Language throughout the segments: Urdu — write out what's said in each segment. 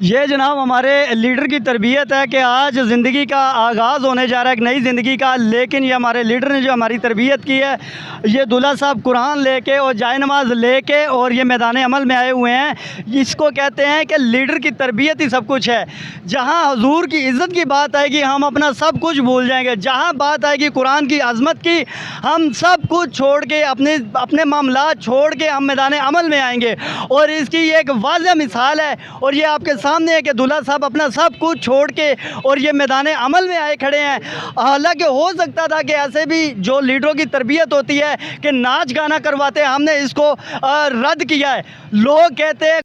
یہ جناب ہمارے لیڈر کی تربیت ہے کہ آج زندگی کا آغاز ہونے جا رہا ہے ایک نئی زندگی کا، لیکن یہ ہمارے لیڈر نے جو ہماری تربیت کی ہے، یہ دولہا صاحب قرآن لے کے اور جائے نماز لے کے اور یہ میدان عمل میں آئے ہوئے ہیں۔ اس کو کہتے ہیں کہ لیڈر کی تربیت ہی سب کچھ ہے۔ جہاں حضور کی عزت کی بات آئے گی ہم اپنا سب کچھ بھول جائیں گے، جہاں بات آئے گی قرآن کی عظمت کی ہم سب کچھ چھوڑ کے اپنے معاملات چھوڑ کے ہم میدان عمل میں آئیں گے۔ اور اس کی یہ ایک واضح مثال ہے، اور یہ آپ کے سامنے ہے کہ دولہا صاحب اپنا سب کچھ چھوڑ کے اور یہ میدان عمل میں آئے کھڑے ہیں۔ حالانکہ ہو سکتا تھا کہ ایسے بھی جو لیڈروں کی تربیت ہوتی ہے کہ ناچ گانا کرواتے ہیں، ہم نے اس کو رد کیا ہے۔ لوگ کہتے ہیں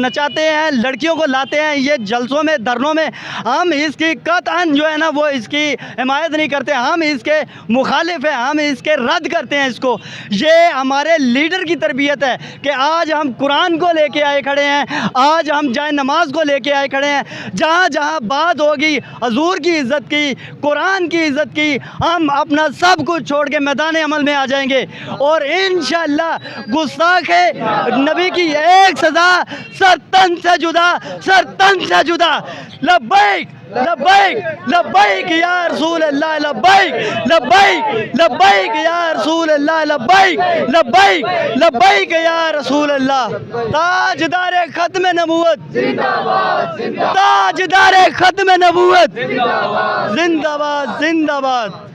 نچاتے ہیں، لڑکیوں کو لاتے ہیں یہ جلسوں میں دھرنوں میں، ہم اس کی قطعاً جو ہے نا وہ اس کی حمایت نہیں کرتے، ہم اس کے مخالف ہیں، ہم اس کے رد کرتے ہیں اس کو۔ یہ ہمارے لیڈر کی تربیت ہے کہ آج ہم قرآن کو لے کے آئے کھڑے ہیں، آج ہم جائے نماز کو لے کے آئے کھڑے ہیں۔ جہاں جہاں بات ہوگی حضور کی عزت کی، قرآن کی عزت کی، ہم اپنا سب کچھ چھوڑ کے میدان عمل میں آ جائیں گے، اور انشاءاللہ گستاخ نبی کی ایک سزا سر تن سے جدا، سر تن سے جدا۔ لبیک لبیک لبیک یا رسول اللہ، لبیک لبیک لبیک یا رسول اللہ، لبیک لبیک لبیک یا رسول اللہ۔ تاجدار ختم نبوت، تاجدار ختم نبوت، زندہ باد زندہ باد۔